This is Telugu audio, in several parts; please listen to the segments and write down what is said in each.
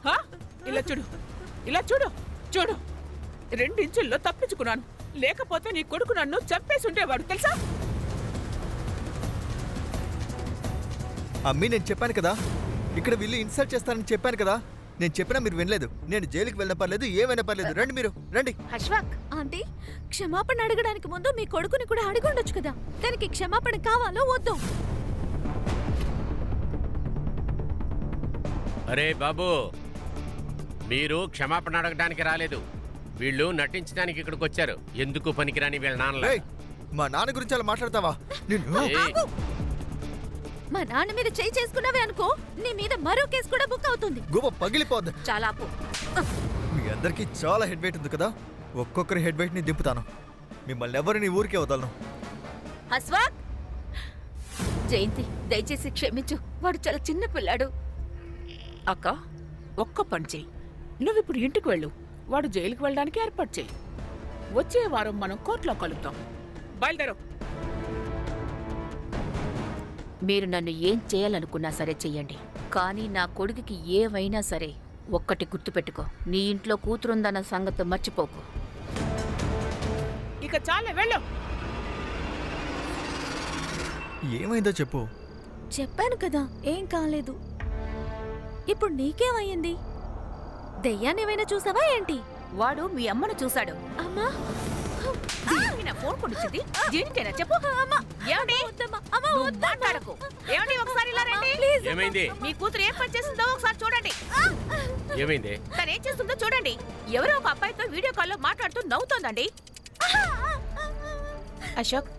హా? ఇలా చూడు, ఇలా చూడు, చూడు. 2 ఇంచుల్లో తప్పించుకున్నాను. లేకపోతే నీ కొడుకు నన్ను చంపేసి ఉండేవాడు తెలుసా? అమ్మీ నేను చెప్పాను కదా, ఇక్కడ వీళ్ళు ఇన్సల్ట్ చేస్తానని చెప్పాను కదా. నేను చెప్పినా మీరు వినలేదు. నేను జైలుకి వెళ్ళిన పర్లేదు, ఏమైనా పర్లేదు. రండి, మీరు రండి. అశ్వాక్ ఆంటీ, క్షమాపణ అడగడానికి ముందు మీ కొడుకుని కూడా అడిగుండొచ్చు కదా. దానికి క్షమాపణ కావాలో వద్దు? అరే బాబు, మీరు క్షమాపణ అడగడానికి రాలేదు. వీళ్ళు నటించడానికి ఇక్కడికి వచ్చారు. ఎందుకు పనికిరాని వీళ్ళ నాన్నలా? ఏయ్, మా నాన్న గురించి అలా మాట్లాడతావా? నిన్ను ఏయ్, మా నాన్న మీద చేయి చేసుకున్నావే అనుకో, నీ మీద మరో కేసు కూడా బుక్ అవుతుంది. గుబ పగిలిపోద్ది. చాలా ఆపు. మీ అందరికీ చాలా హెడ్ వెయిట్ ఉంది కదా. ఒక్కొక్కరి హెడ్ వెయిట్ ని దింపుతాను. మిమ్మల్ని ఎవరిని ఊరికే వదలను. అశ్వాక్, జయంతి దయచేసి క్షమించు. వాడు చాలా చిన్న పిల్లాడు. అక్క, ఒక్క పని చెయ్యి. నువ్విప్పుడు ఇంటికి వెళ్ళు. వాడు జైలుకి వెళ్ళడానికి ఏర్పాటు చెయ్యి. వచ్చే వారం మనం కోర్టులో కలుద్దాం. బయలుదేరు. మీరు నన్ను ఏం చేయాలనుకున్నా సరే చెయ్యండి, కానీ నా కొడుకుకి ఏవైనా సరే ఒక్కటి గుర్తుపెట్టుకో, నీ ఇంట్లో కూతురుందన్న సంగతి మర్చిపోకు. ఇక చాలే, వెళ్ళు. ఏమైందో చెప్పు. చెప్పాను కదా, ఏం కాలేదు. ఇప్పుడు నీకేమయ్యింది? దెయ్యాన్నేమైనా చూసావా ఏంటి? వాడు మీ అమ్మను చూశాడు. అమ్మా, నా ఫోన్ కొనిచ్చింది దేనికైనా చెప్పు. ఏమండి? నువ్వు మాట్లాడకు. ఏమండి, ఒకసారి ఇలా రండి. ఏమైంది? మీ కూతురు ఏం పని చేస్తుందో ఒకసారి చూడండి. ఏమైంది? తను ఏం చేస్తుందో చూడండి. ఎవరో ఒక అబ్బాయితో వీడియో కాల్లో మాట్లాడుతూ నవ్వుతోందండి. అశోక్,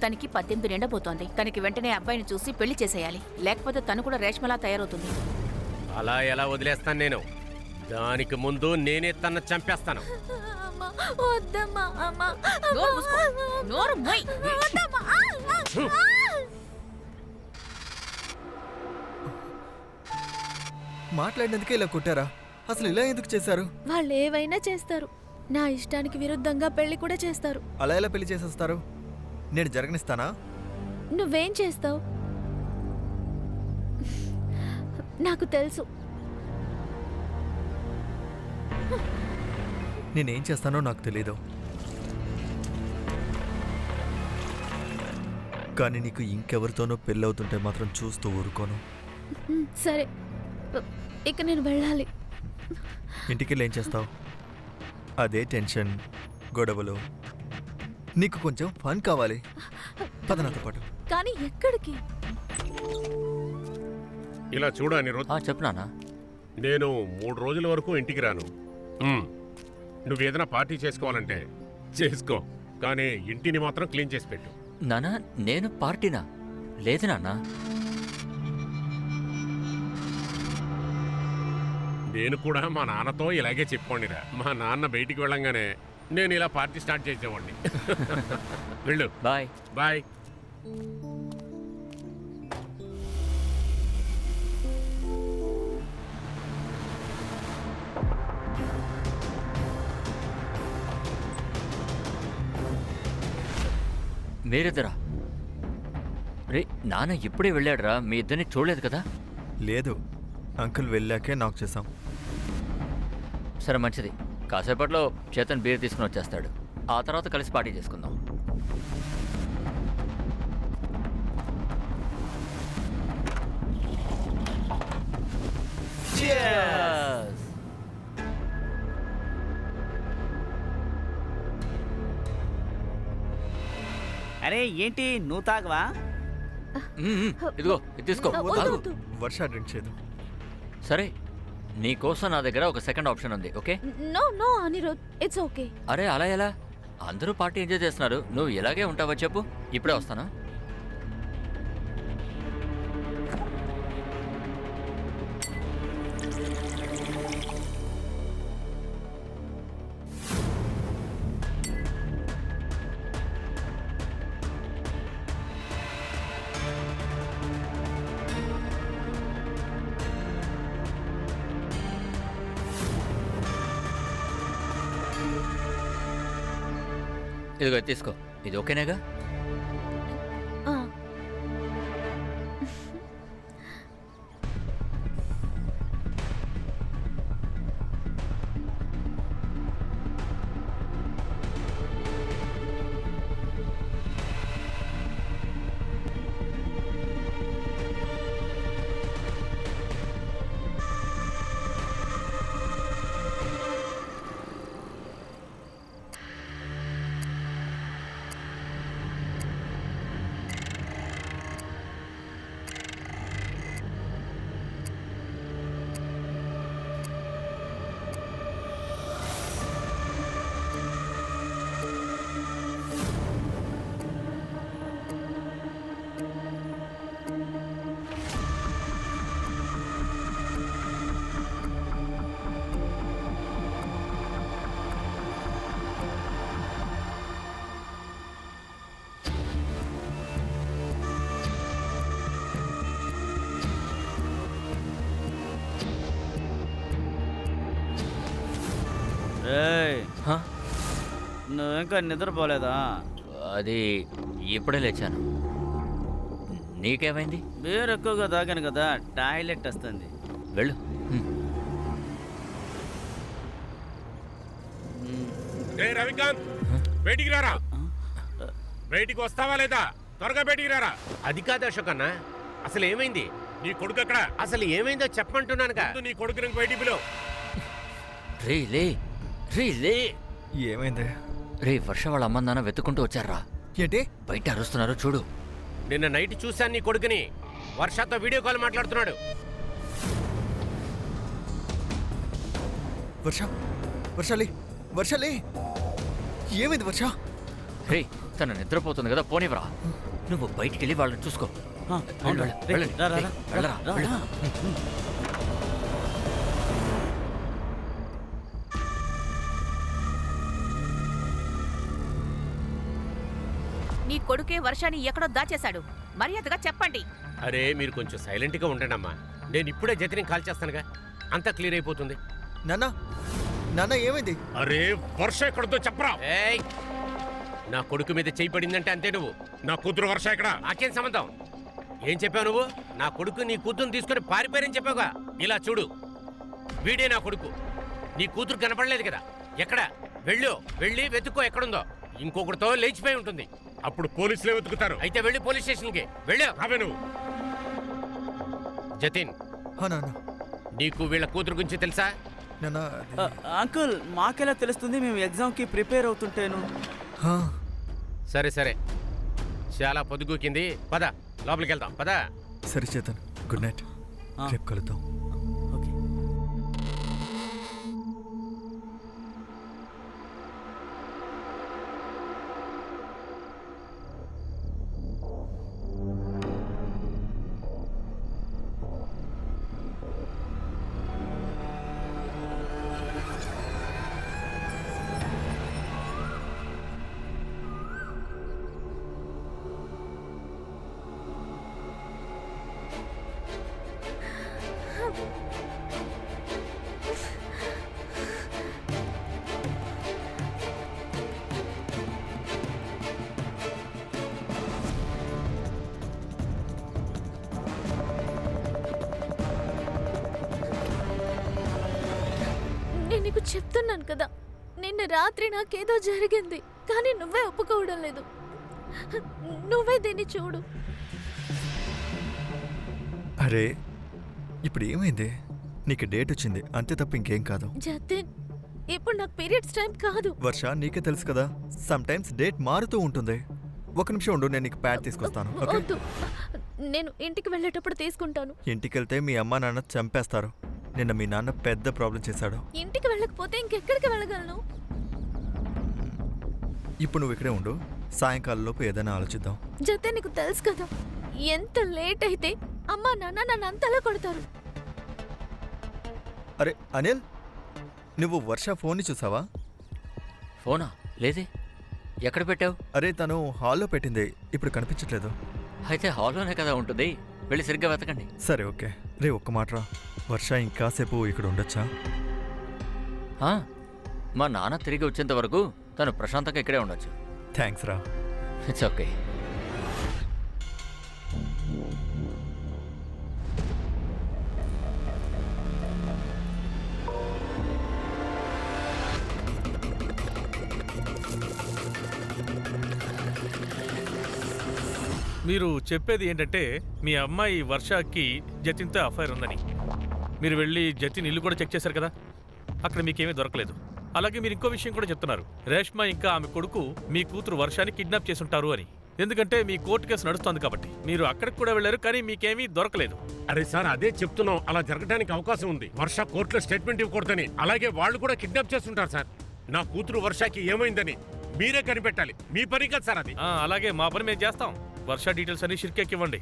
తనకి 18 నిండబోతోంది. తనకి వెంటనే అబ్బాయిని చూసి పెళ్లి చేసేయాలి. లేకపోతే తను కూడా రేష్మలా తయారవుతుంది. అలా ఎలా వదిలేస్తాను నేను? దానికి ముందు నేనే తన చంపేస్తాను. నోరు మూసుకో. నోరు మూయ్. మాట్లాడినందుకే ఇలా కొట్టారా? అసలు ఇలా ఎందుకు చేశారు? వాళ్ళు ఏవైనా చేస్తారు. నా ఇష్టానికి విరుద్ధంగా పెళ్లి కూడా చేస్తారు. అలా ఎలా పెళ్లి చేసేస్తారు? నేను జరగనిస్తానా? నువ్వేం చేస్తావు నాకు తెలుసు. నేనేం చేస్తానో నాకు తెలీదు. కానీ నీకు ఇంకెవరితోనో పెళ్ళవుతుంటే మాత్రం చూస్తూ ఊరుకోను. సరే, ఇక నేను వెళ్ళాలి. ఇంటికి ఏం చేస్తావు? అదే టెన్షన్, గొడవలు. నీకు కొంచెం ఫన్ కావాలి. పద నాతో పాటు. కానీ ఎక్కడికి? ఇలా చూడు అనిరుద్, చెప్పునా? నేను 3 రోజుల వరకు ఇంటికి రాను. నువ్వేదైనా పార్టీ చేసుకోవాలంటే చేసుకో, కానీ ఇంటిని మాత్రం క్లీన్ చేసి పెట్టు. నానా, నేను పార్టీనా? లేదు నాన్నా. నేను కూడా మా నాన్నతో ఇలాగే చెప్పుకోండిరా. మా నాన్న బయటికి వెళ్ళంగానే నేను ఇలా పార్టీ స్టార్ట్ చేసేవాడిని. వెళ్ళు. Bye bye. మీరిద్దరా? రే, నాన్న ఇప్పుడే వెళ్ళాడురా. మీ ఇద్దరిని చూడలేదు కదా? లేదు, అంకుల్ వెళ్ళాకే నాకు చేసాం. సరే, మంచిది. కాసేపట్లో చేతన్ బీర్ తీసుకుని వచ్చేస్తాడు. ఆ తర్వాత కలిసి పార్టీ చేసుకుందాం. అరే ఏంటి నువ్వు తాగవా? ఇదిగో, ఇది తీసుకో. తాగు. వర్ష డ్రింక్ చేయదు. సరే, నీ కోసం నా దగ్గర ఒక సెకండ్ ఆప్షన్ ఉంది. Okay? No no Anirudh, it's okay. అరే అలా ఎలా? అందరూ పార్టీ ఎంజాయ్ చేస్తున్నారు, నువ్వు ఇలాగే ఉంటావా చెప్పు? ఇప్పుడే వస్తానా? ఇదిగో తీసుకో. ఇది ఓకేనేగా? రేయ్, హా? నువ్వు ఇంకా నిద్రపోలేదా? అది ఇప్పుడే లేచాను. నీకేమైంది? బీర్ ఎక్కువగా తాగాను కదా, టాయిలెట్ వస్తుంది. వెళ్ళు. హ్మ్. రే రవికాంత్, బయటికి రారా. బయటికి వస్తావా లేదా? త్వరగా బయటికి రారా. అది కాదు అశోక్ అన్న, అసలు ఏమైంది? నీ కొడుకు ఎక్కడ? అసలు ఏమైందో చెప్పమంటున్నానుగా. ముందు నీ కొడుకుని బయటికి పిలువు. రే లే, రే లే. ఏమైంది? రే వర్ష వాళ్ళ అమ్మ నాన్న వెతుక్కుంటూ వచ్చారా? ఏంటి? బయట అరుస్తున్నారు చూడు. నిన్న నైట్ చూశాను నీ కొడుకుని, వర్షతో వీడియో కాల్ మాట్లాడుతున్నాడు. వర్ష, వర్షాలి, వర్షాలి, ఏమైంది వర్ష? రే తను నిద్రపోతుంది కదా, పోనివరా. నువ్వు బయటికి వెళ్ళి వాళ్ళని చూసుకో. ఆ, అవును. వెళ్ళు, రేయ్, వెళ్ళండి. రా, రా, రేయ్, రా, వెళ్ళరా, రా, వెళ్ళు. రా. నీ కొడుకే వర్షాన్ని ఎక్కడో దాచేశాడు. మర్యాదగా చెప్పండి. అరే మీరు కొంచెం సైలెంట్గా ఉండండి అమ్మా. నేను ఇప్పుడే జతిని కాల్ చేస్తానుగా, అంతా క్లియర్ అయిపోతుంది. నాన్న, నాన్న ఏమైంది? అరే వర్ష ఎక్కడదో చెప్పరా. ఏయ్, నా కొడుకు మీద చేయి పడిందంటే అంతే నువ్వు. నా కూతురు వర్ష ఎక్కడ? నాకేం సంబంధం? ఏం చెప్పావు నువ్వు? నా కొడుకు నీ కూతురుని తీసుకుని పారిపోయారని చెప్పావుగా. ఇలా చూడు, వీడే నా కొడుకు. నీ కూతురు కనపడలేదు కదా, ఎక్కడ? వెళ్ళి వెతుక్కో ఎక్కడుందో. ఇంకొకటితో లేచిపోయి ఉంటుంది. అప్పుడు పోలీసులే వెతుకుతారు. అయితే వెళ్ళి పోలీస్ స్టేషన్కి వెళ్ళు. అవే నువ్వు. జతిన్, హా నాన్న, నీకు వీళ్ళ కూతురు గురించి తెలుసా? నాన్న ఆ, అంకుల్ మాకెలా తెలుస్తుంది? మేము ఎగ్జామ్కి ప్రిపేర్ అవుతుంటేను. హా, సరే సరే, చాలా పొద్దుగూకింది, పద లోపలికి వెళ్దాం, పద. సరే చేతన్, గుడ్ నైట్. ఆ. రేపు కలుద్దాం. ఓకే. నేను నీకు చెప్తున్నాను కదా, నిన్న రాత్రి నాకేదో జరిగింది, కానీ నువ్వే ఒప్పుకోవడం లేదు. నువ్వే దీన్ని చూడు. అరే ఇప్పుడు ఏమైంది? నీకు డేట్ వచ్చింది అంతే తప్ప ఇంకేం కాదు. జతిన్, ఇప్పుడు నాకు పీరియడ్స్ టైం కాదు. వర్ష నీకే తెలుసు కదా, సమ్ టైమ్స్ డేట్ మారుతూ ఉంటుంది. ఒక నిమిషం ఉండు, నేను నీకు ప్యాడ్ తీసుకొస్తాను. ఓకే, వద్దు, నేను ఇంటికి వెళ్ళేటప్పుడు తీసుకుంటాను. ఇంటికి వెళ్తే మీ అమ్మ నాన్న చంపేస్తారు. నిన్న మీ నాన్న పెద్ద ప్రాబ్లం చేశాడు. ఇంటికి వెళ్ళకపోతే ఇంకెక్కడికి వెళ్ళగలను? ఇప్పుడు నువ్వు ఇక్కడే ఉండు, సాయంకాలంలోపు ఏదైనా ఆలోచిద్దాం. జతిన్, నీకు తెలుసు కదా, ఎంత లేట్ అయితే అమ్మా నాన్న నన్ను అంతలా కొడతారు. అరే అనిల్, నువ్వు వర్ష ఫోన్ని చూసావా? ఫోనా? లేదే. ఎక్కడ పెట్టావు? అరే తను హాల్లో పెట్టింది, ఇప్పుడు కనిపించట్లేదు. అయితే హాల్లోనే కదా ఉంటుంది, వెళ్ళి సరిగ్గా వెతకండి. సరే ఓకే. రే ఒక్క మాట రా, వర్ష ఇంకాసేపు ఇక్కడ ఉండొచ్చా? ఆ, మా నాన్న తిరిగి వచ్చేంత వరకు తను ప్రశాంతంగా ఇక్కడే ఉండొచ్చు. థ్యాంక్స్ రా. It's okay. మీరు చెప్పేది ఏంటంటే మీ అమ్మాయి వర్షకి జతిన్తో అఫైర్ ఉందని. మీరు వెళ్ళి జతిన్ ఇల్లు కూడా చెక్ చేశారు కదా, అక్కడ మీకేమీ దొరకలేదు. అలాగే మీరు ఇంకో విషయం కూడా చెప్తున్నారు, రేష్మ ఇంకా ఆమె కొడుకు మీ కూతురు వర్షాన్ని కిడ్నాప్ చేసుంటారు అని. ఎందుకంటే మీ కోర్టు కేసు నడుస్తోంది కాబట్టి. మీరు అక్కడికి కూడా వెళ్ళారు, కానీ మీకేమీ దొరకలేదు. అరే సార్, అదే చెప్తున్నాం, అలా జరగడానికి అవకాశం ఉంది. వర్ష కోర్టులో స్టేట్మెంట్ ఇవ్వకూడదని, అలాగే వాళ్ళు కూడా కిడ్నాప్ చేస్తుంటారు సార్. నా కూతురు వర్షకి ఏమైందని మీరే కనిపెట్టాలి. మీ పని కదా సార్ అది. అలాగే మా పని మేము చేస్తాం. వర్ష డీటెయిల్స్ అన్ని షిర్కేకి ఇవ్వండి,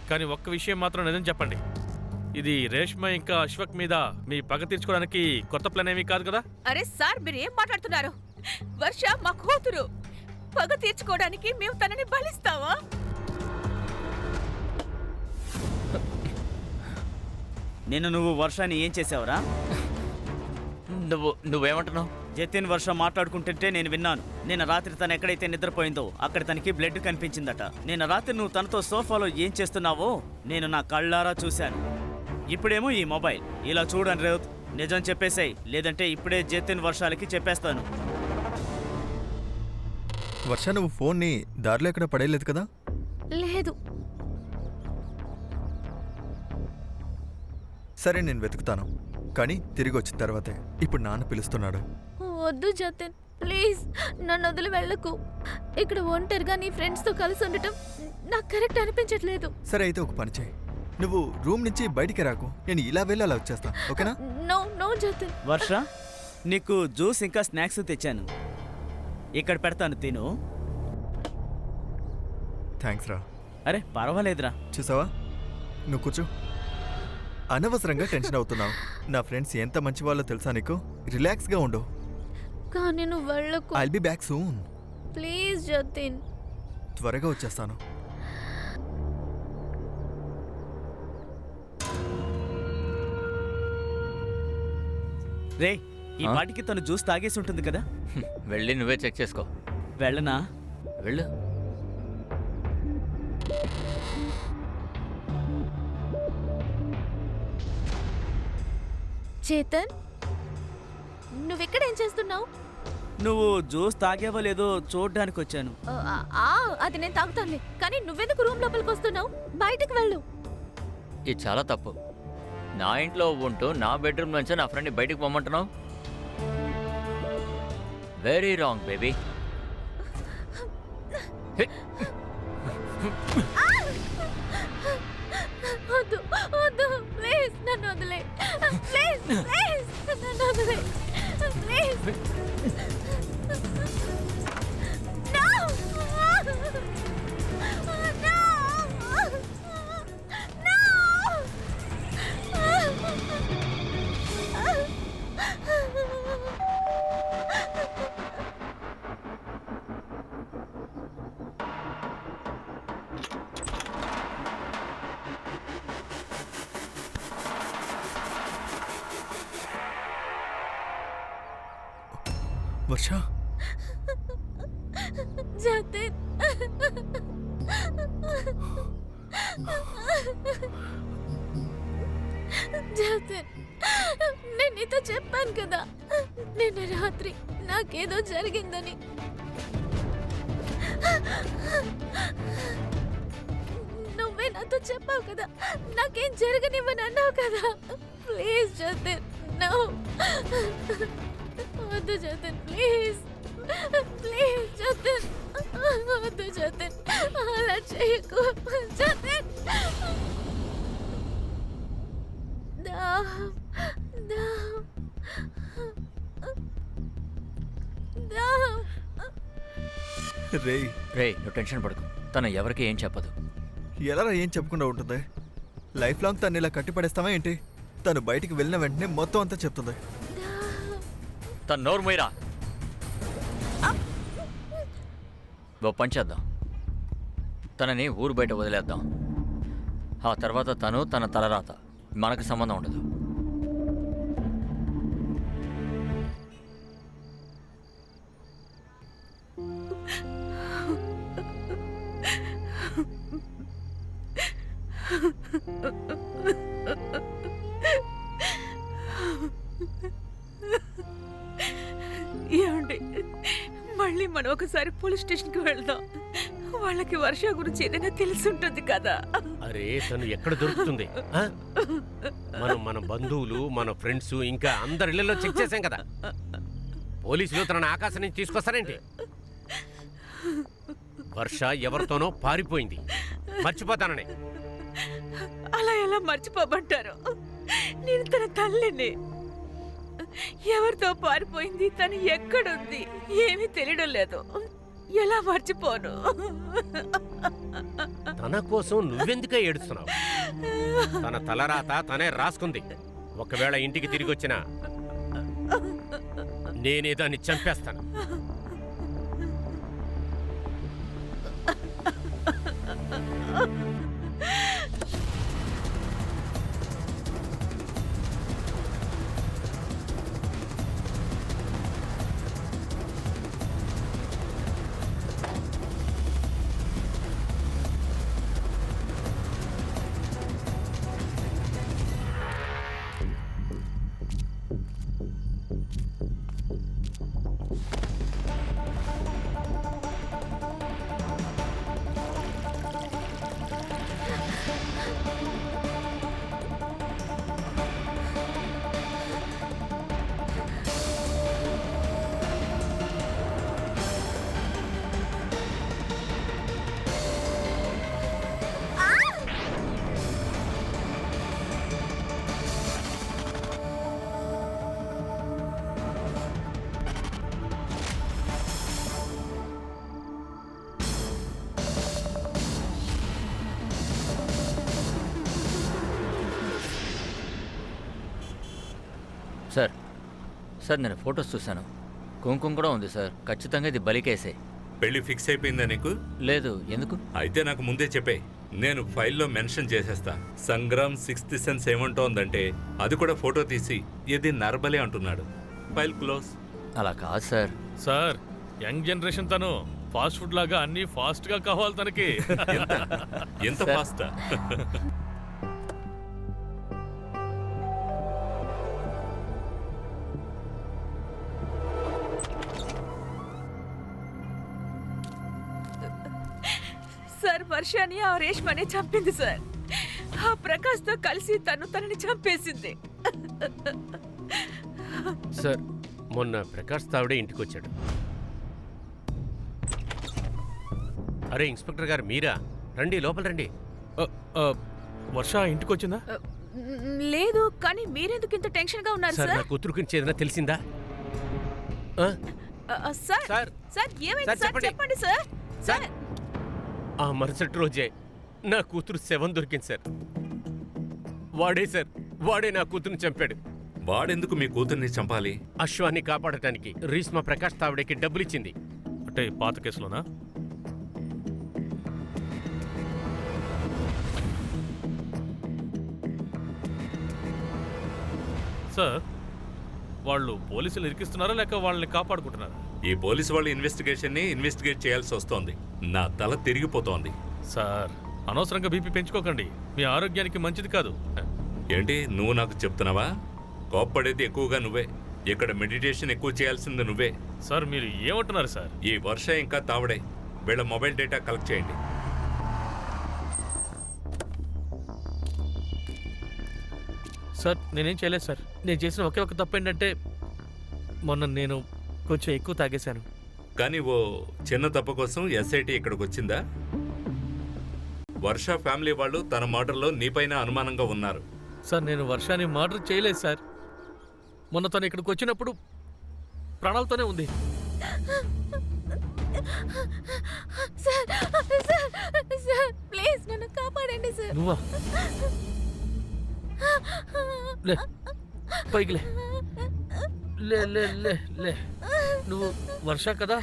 కానీ ఒక్క విషయం మాత్రం నిజం చెప్పండి. ఇది రేష్మ ఇంకా అశ్వక్ మీద మీ పగ తీర్చుకోవడానికి కొత్త ప్లాన్ ఏమీ కాదు కదా? అరే సార్, మీరు ఏం మాట్లాడుతున్నారు? వర్ష మా కూతురు. పగ తీర్చుకోవడానికి మేము తనని బలిస్తావా? నిన్ను నువ్వు వర్షాన్ని ఏం చేసావురా? నువ్వేమంటున్నావు? జతిన్ వర్ష మాట్లాడుకుంటుంటే నేను విన్నాను. నిన్న రాత్రి తను ఎక్కడైతే నిద్రపోయిందో అక్కడ తనకి బ్లడ్ కనిపించిందట. నిన్న రాత్రి నువ్వు తనతో సోఫాలో ఏం చేస్తున్నావో నేను నా కళ్ళారా చూశాను. ఇప్పుడేమో ఈ మొబైల్. ఇలా చూడని రేవత్, నిజం చెప్పేసాయి, లేదంటే ఇప్పుడే జతిన్ వర్షాలకి చెప్పేస్తాను. వర్ష, నువ్వు ఫోన్ని దారిలో ఎక్కడ పడేయలేదు కదా? లేదు. సరే, నేను వెతుకుతాను, కానీ తిరిగి వచ్చిన తర్వాతే. ఇప్పుడు నాన్న పిలుస్తున్నాడు. వద్దు జతిన్, ప్లీజ్ నన్ను వదిలి వెళ్ళకు. ఇక్కడ ఒంటరిగా నీ ఫ్రెండ్స్తో కలిసి ఉండటం నాకు కరెక్ట్ అనిపించట్లేదు. సరే, అయితే ఒక పని చేయి. నువ్వు రూమ్ నుంచి బయటికి రాకు, నేను ఇలా వెళ్ళి అలా వచ్చేస్తా, ఓకేనా? No no Jatin. వర్ష, నీకు జ్యూస్ ఇంకా స్నాక్స్ తెచ్చాను, ఇక్కడ పెడతాను, తిను. థ్యాంక్స్ రా. అరే పర్వాలేదురా. చూసావా, నువ్వు కూర్చో. అనవసరంగా టెన్షన్ అవుతున్నావు. నా ఫ్రెండ్స్ ఎంత మంచి వాళ్ళో తెలుసా నీకు? రిలాక్స్గా ఉండు. కానీ నువ్వు వెళ్ళకు. I'll be back soon. Please Jatin. త్వరగా వచ్చేస్తాను. రే, ఈ పాటికి తను జ్యూస్ తాగేసి ఉంటుంది కదా. వెళ్ళి నువ్వే చెక్ చేసుకో. వెళ్ళనా? వెళ్ళు. చేతన్, నువ్వెక్కడ ఏం చేస్తున్నావు? నువ్వు జ్యూస్ తాగేవో లేదో చూడ్డానికి వచ్చాను. అది నేను తాగుతానులే, కానీ నువ్వెందుకు రూమ్ లోపలికి వస్తున్నావు? బయటకు వెళ్ళు. ఇది చాలా తప్పు. నా ఇంట్లో ఉంటూ నా బెడ్రూమ్ నుంచి నా ఫ్రెండ్ని బయటికి పొమ్మంటున్నావు. Very wrong baby. వద్దు వద్దు, ప్లీజ్ నన్ను వదిలే. ప్లీజ్ ప్లీజ్ నన్ను వదిలే. ప్లీజ్. No! వర్ష, జతిన్, జతిన్, నేను నీతో చెప్పాను కదా నిన్న రాత్రి నాకేదో జరిగిందని. నువ్వే నాతో చెప్పావు కదా, నాకేం జరగనివ్వని అన్నావు కదా. Please Jatin, no. వద్దు జతిన్, ప్లీజ్ ప్లీజ్ జతిన్, వద్దు జతిన్, అలా చేయకు జతిన్. రే, నువ్వు టెన్షన్ పడకు. తను ఎవరికి ఏం చెప్పదు. ఎలా ఏం చెప్పకుండా ఉంటుంది? లైఫ్ లాంగ్ తను ఇలా కట్టిపడేస్తావా ఏంటి? తను బయటికి వెళ్ళిన వెంటనే మొత్తం అంతా చెప్తుంది. తను నోరు మొయ్యరా. ఓ పని చేద్దాం, తనని ఊరు బయట వదిలేద్దాం. ఆ తర్వాత తను తన తలరాత మనకు సంబంధం ఉండదు. ఏమండి, మళ్ళీ మనం ఒకసారి పోలీస్ స్టేషన్కి వెళ్దాం. వాళ్ళకి వర్ష గురించి ఏదైనా తెలిసి ఉంటుంది కదా. అరే, తను ఎక్కడ దొరుకుతుంది? ఆ? మన బంధువులు, మన ఫ్రెండ్స్, ఇంకా అందరి ఇళ్లలో చెక్ చేశాం కదా. పోలీసులు తనని ఆకాశం నుంచి తీసుకొస్తారేంటి? వర్ష ఎవరితోనో పారిపోయింది, మర్చిపోతానని. అలా ఎలా మర్చిపోమంటారు? నేను తన తల్లిని. ఎవరితో పారిపోయింది, తను ఎక్కడుంది ఏమీ తెలియడం లేదు. ఎలా మర్చిపోను? తన కోసం నువ్వెందుకే ఏడుస్తున్నావు? తన తలరాత తనే రాసుకుంది. ఒకవేళ ఇంటికి తిరిగి వచ్చినా నేనే దాన్ని చంపేస్తాను. సార్ సార్ నేను ఫొటోస్ చూశాను, కుంకుమ కూడా ఉంది సార్. ఖచ్చితంగా ఇది బలికేసే. పెళ్లి ఫిక్స్ అయిపోయిందా నీకు? లేదు, ఎందుకు? అయితే నాకు ముందే చెప్పే, నేను ఫైల్లో మెన్షన్ చేసేస్తా. సంగ్రామ్ సిక్స్త్ సెన్స్ ఏమంటోందంటే అది కూడా ఫోటో తీసి ఇది నర్బలే అంటున్నాడు. File close. అలా కాదు సార్. సార్, యంగ్ జనరేషన్ తను ఫాస్ట్ ఫుడ్ లాగా అన్ని ఫాస్ట్ గా కావాలి తనకి. ఎంత సార్. ఫాస్టా? సార్, వర్షాని ఆ రేష్మని చంపింది సార్. ఆ ప్రకాష్తో కలిసి తనని చంపేసింది. సార్, మొన్న ప్రకాష్ తావుడే ఇంటికి వచ్చాడు. అరే ఇన్స్పెక్టర్ గారు, మీరా? రండి, లోపల రండి. వర్ష ఇంటికి వచ్చిందా? లేదు, కానీ మీరెందుకు ఇంత టెన్షన్ గా ఉన్నారు సార్, సార్? నా కూతురు గురించి ఏదైనా తెలిసిందా? Sir sir. సార్ ఏమైంది సార్, సార్? చెప్పండి. చెప్పండి సార్. సార్, ఆ మరుసటి రోజే నా కూతురు శవం దొరికింది సార్. వాడే సార్, వాడే నా కూతురుని చంపాడు. వాడెందుకు మీ కూతుర్ని చంపాలి? అశ్వాన్ని కాపాడటానికి రీస్మా ప్రకాష్ తావుడేకి డబ్బులిచ్చింది. అంటే పాత కేసులోనా? సార్, వాళ్ళు పోలీసులు ఇరికిస్తున్నారా లేక వాళ్ళని కాపాడుకుంటున్నారా? ఈ పోలీసు వాళ్ళ ఇన్వెస్టిగేట్ చేయాల్సి వస్తోంది. నా తల తిరిగిపోతోంది. సార్, అనవసరంగా బీపీ పెంచుకోకండి, మీ ఆరోగ్యానికి మంచిది కాదు. ఏంటి నువ్వు నాకు చెప్తున్నావా? కోప్పడేది ఎక్కువగా నువ్వే. ఇక్కడ మెడిటేషన్ ఎక్కువ చేయాల్సింది నువ్వే. సార్, మీరు ఏమంటున్నారు సార్? ఈ వర్ష ఇంకా తావడే వీళ్ళ మొబైల్ డేటా కలెక్ట్ చేయండి. సార్, నేనేం చేయలేదు సార్. నేను చేసిన ఒకే ఒక తప్పు ఏంటంటే మొన్న నేను కొంచెం ఎక్కువ తాగేశాను. కానీ ఓ చిన్న తప్పు కోసం ఎస్ఐటి ఇక్కడికి వచ్చిందా? వర్ష ఫ్యామిలీ వాళ్ళు తన మర్డర్లో నీపైన అనుమానంగా ఉన్నారు. సార్, నేను వర్షాన్ని మర్డర్ చేయలేదు సార్. మొన్న తను ఇక్కడికి వచ్చినప్పుడు ప్రాణాలతోనే ఉంది. సార్ సార్ సార్ ప్లీజ్ నన్ను కాపాడండి సార్. నువ్వా? లే, పైకి లే. లే లే లే లే. నువ్వు వర్ష కదా?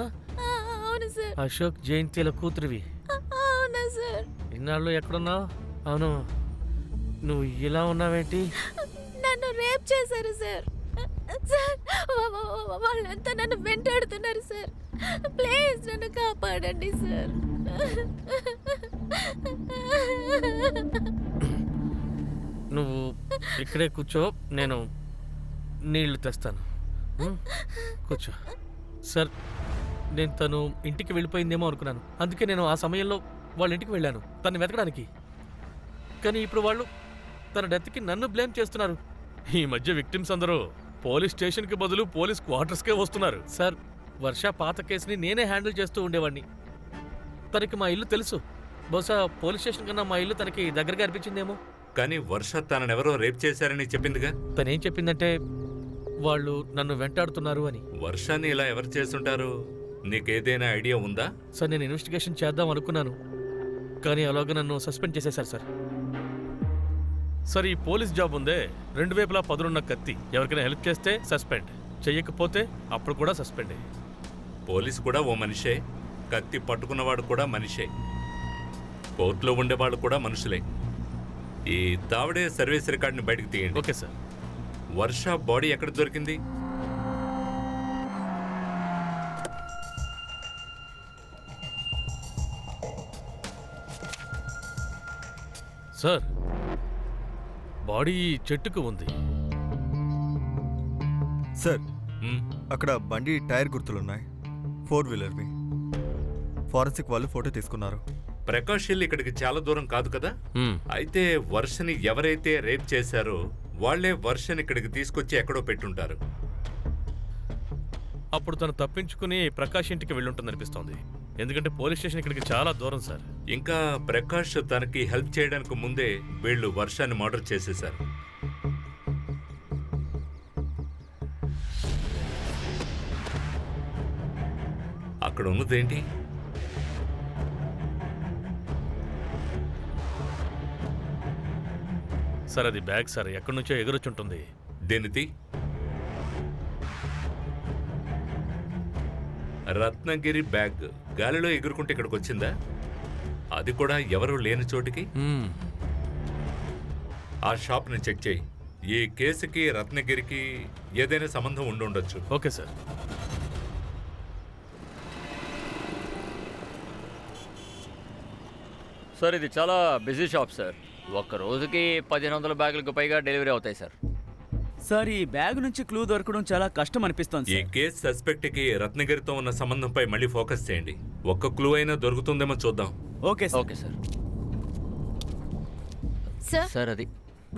ఆ? అవును సార్. అశోక్ జయంతిల కూతురివి. అవునా సార్? ఇన్నాళ్ళు ఎక్కడున్నావు? అవును, నువ్వు ఇలా ఉన్నావేంటి? నన్ను రేప్ చేశారు సార్. సార్, వాళ్ళంతా నన్ను వెంటాడుతున్నారు సార్. ప్లీజ్ నన్ను కాపాడండి సార్. నువ్వు ఇక్కడే కూర్చో, నేను నీళ్లు తెస్తాను. కూర్చో. సార్, నేను తను ఇంటికి వెళ్ళిపోయిందేమో అనుకున్నాను. అందుకే నేను ఆ సమయంలో వాళ్ళ ఇంటికి వెళ్ళాను తను వెతకడానికి. కానీ ఇప్పుడు వాళ్ళు తన డెత్కి నన్ను బ్లేమ్ చేస్తున్నారు. ఈ మధ్య విక్టిమ్స్ అందరూ పోలీస్ స్టేషన్కి బదులు పోలీస్ క్వార్టర్స్కే వస్తున్నారు. సార్, వర్ష పాత కేసుని నేనే హ్యాండిల్ చేస్తూ ఉండేవాడిని. తనకి మా ఇల్లు తెలుసు. బహుశా పోలీస్ స్టేషన్ కన్నా మా ఇల్లు తనకి దగ్గరగా అనిపించిందేమో. కానీ వర్ష తననెవరో రేప్ చేశారని చెప్పిందిగా? తనేం చెప్పిందంటే వాళ్ళు నన్ను వెంటాడుతున్నారు అని. వర్షాన్ని ఇలా ఎవరు చేస్తుంటారు? నీకేదైనా ఐడియా ఉందా? సార్, నేను ఇన్వెస్టిగేషన్ చేద్దాం అనుకున్నాను, కానీ అలాగే నన్ను సస్పెండ్ చేసేశారు సార్. సార్, ఈ పోలీస్ జాబ్ ఉందే, రెండు వైపులా పదునున్న కత్తి. ఎవరికైనా హెల్ప్ చేస్తే సస్పెండ్, చెయ్యకపోతే అప్పుడు కూడా సస్పెండే. పోలీసు కూడా ఓ మనిషే, కత్తి పట్టుకున్నవాడు కూడా మనిషే, కోర్టులో ఉండేవాళ్ళు కూడా మనుషులే. ఈ తావడే సర్వీస్ రికార్డుని బయటకు తీయండి. Okay sir. వర్ష బాడీ ఎక్కడ దొరికింది? సార్, బాడీ చెట్టుకు ఉంది. సార్, హ్మ్? అక్కడ బండి టైర్ గుర్తులున్నాయి, 4 వీలర్వి. ఫారెన్సిక్ వాళ్ళు ఫోటో తీసుకున్నారు. ప్రకాష్ ఇల్లు ఇక్కడికి చాలా దూరం కాదు కదా? అయితే వర్షని ఎవరైతే రేప్ చేశారో వాళ్లే వర్షని ఇక్కడికి తీసుకొచ్చి ఎక్కడో పెట్టుంటారు. అప్పుడు తను తప్పించుకుని ప్రకాష్ ఇంటికి వెళ్ళుంటుందనిపిస్తోంది. ఎందుకంటే పోలీస్ స్టేషన్ ఇక్కడికి చాలా దూరం సార్. ఇంకా ప్రకాష్ తనకి హెల్ప్ చేయడానికి ముందే వీళ్ళు వర్షాన్ని మర్డర్ చేసేశారు. అక్కడ ఉన్నదేంటి? సార్, అది బ్యాగ్ సార్, ఎక్కడి నుంచో ఎగురొచ్చుంటుంది. దేనిది? రత్నగిరి బ్యాగ్ గాలిలో ఎగురుకుంటే ఇక్కడికి వచ్చిందా? అది కూడా ఎవరు లేని చోటికి. ఆ షాప్ని చెక్ చేయి. ఈ కేసుకి రత్నగిరికి ఏదైనా సంబంధం ఉండి ఉండొచ్చు. Okay sir. సార్ ఇది చాలా బిజీ షాప్ సార్. ఒక్క రోజుకి 1500 బ్యాగులకు పైగా డెలివరీ అవుతాయి సార్. సార్ ఈ బ్యాగ్ నుంచి క్లూ దొరకడం చాలా కష్టం అనిపిస్తోంది ఈ సార్. కేసు సస్పెక్ట్కి రత్నగిరితో ఉన్న సంబంధంపై మళ్ళీ ఫోకస్ చేయండి. ఒక్క క్లూ అయినా దొరుకుతుందేమో చూద్దాం. Okay sir. Okay sir. Sir sir అది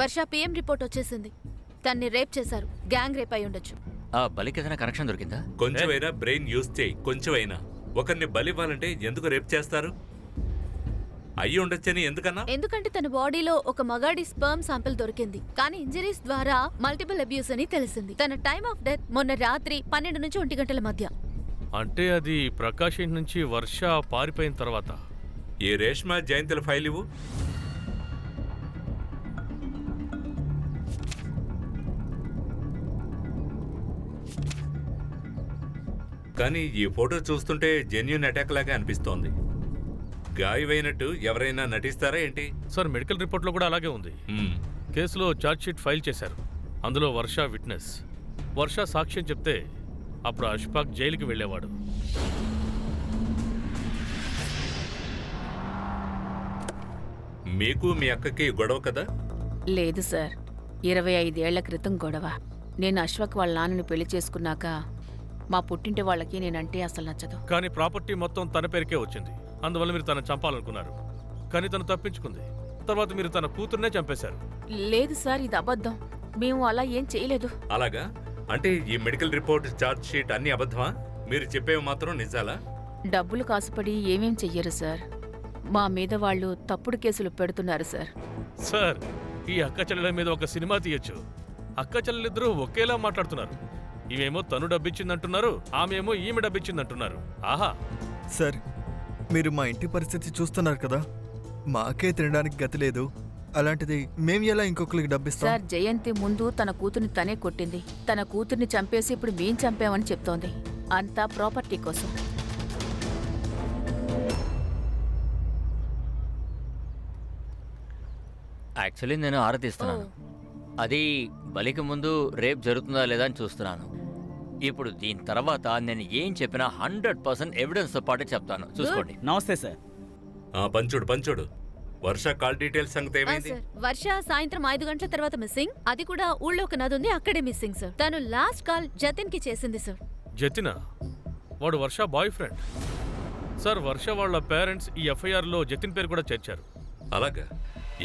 వర్ష పిఎం రిపోర్ట్ వచ్చేసింది. తన్ని రేప్ చేశారు. గ్యాంగ్ రేప్ అయి ఉండొచ్చు. ఆ బలికి ఏదైనా కనెక్షన్ దొరికిందా? కొంచెమైనా బ్రెయిన్ యూజ్ చేయి. కొంచెమైనా. ఒకరిని బలివ్వాలంటే ఎందుకు రేప్ చేస్తారు? అయ్యి ఉండొచ్చని ఎందుకన్నా? ఎందుకంటే తన బాడీలో ఒక మగాడి స్పర్మ్ శాంపిల్ దొరికింది. కానీ ఇంజరీస్ ద్వారా మల్టిపుల్ అబ్యూస్ అని తెలిసింది. తన టైమ్ ఆఫ్ డెత్ మొన్న రాత్రి 12 నుంచి 1 గంటల మధ్య. అంటే అది ప్రకాష్ ఇంటి నుంచి వర్ష పారిపోయిన తర్వాత. ఈ రేష్మా జయంతుల ఫైల్ ఇవ్వు. కానీ ఈ ఫోటో చూస్తుంటే జెన్యూన్ అటాక్ లాగా అనిపిస్తోంది. గాయమైనట్టు ఎవరైనా నటిస్తారా ఏంటి? సార్ మెడికల్ రిపోర్ట్లో కూడా అలాగే ఉంది. కేసులో ఛార్జ్షీట్ ఫైల్ చేశారు. అందులో వర్ష విట్నెస్. వర్ష సాక్ష్యం చెప్తే అప్పుడు అష్ఫాక్ జైలుకి వెళ్ళేవాడు. మీకు మీ అక్కకి గొడవ కదా? లేదు సార్, 25 ఏళ్ల క్రితం గొడవ. నేను అశ్వక్ వాళ్ళ నాన్నని పెళ్లి చేసుకున్నాక మా పుట్టింటి వాళ్ళకి నేనంటే అసలు నచ్చదు. కానీ ప్రాపర్టీ మొత్తం తన పేరుకే వచ్చింది. అందువల్ల మీరు తను చంపాలనుకున్నారు. కానీ తను తప్పించుకుంది. తర్వాత మీరు తన కూతుర్నే చంపేశారు. లేదు సార్, ఇది అబద్ధం. మేము అలా ఏం చేయలేదు. అలాగా? అంటే ఈ మెడికల్ రిపోర్ట్, ఛార్జ్ షీట్ అన్ని అబద్ధమా? మీరు చెప్పేవి మాత్రం నిజాలా? డబ్బులు కాసుపడి ఏమేం చెయ్యరు సార్. మా మీద వాళ్ళు తప్పుడు కేసులు పెడుతున్నారు సార్. సార్ ఈ అక్క చెల్లెల మీద ఒక సినిమా తీయొచ్చు. అక్క చెల్లెలిద్దరూ ఒకేలా మాట్లాడుతున్నారు. ఈమెమో తను డబ్బిచ్చిందంటున్నారు, ఆమెమో ఈమె డబ్బిచ్చిందంటున్నారు. ఆహా. సార్ మీరు మా ఇంటి పరిస్థితి చూస్తున్నారు కదా. మాకే తినడానికి గతి లేదు. అలాంటిది మేము ఎలా ఇంకొకరికి డబ్బిస్తాం? సార్ జయంతి ముందు తన కూతుర్ని తనే కొట్టింది. తన కూతుర్ని చంపేసి ఇప్పుడు మేం చంపామని చెప్తోంది. అంతా ప్రాపర్టీ కోసం. యాక్చువల్లీ నేను ఆరతీస్తున్నాను. అది బలికి ముందు రేప్ జరుగుతుందా లేదా అని చూస్తున్నాను. ఇప్పుడు దీని తర్వాత నేను ఏం చెప్పినా 100% ఎవిడెన్స్తో పాటు చెప్తాను. చూసుకోండి. నమస్తే సార్. పంచుడు వర్ష కాల్ డీటెయిల్స్ సంగతి ఏమైంది? సార్ వర్ష సాయంత్రం 5 గంటల తర్వాత మిస్సింగ్. అది కూడా ఊళ్ళో ఒక నది ఉంది, అక్కడే మిస్సింగ్ సార్. తను లాస్ట్ కాల్ జతిన్ కి చేసింది సార్. జతినా? వాడు వర్ష బాయ్ ఫ్రెండ్ సార్. వర్ష వాళ్ళ పేరెంట్స్ ఈ ఎఫ్ఐఆర్ లో జతిన్ పేరు కూడా చేర్చారు. అలాగా?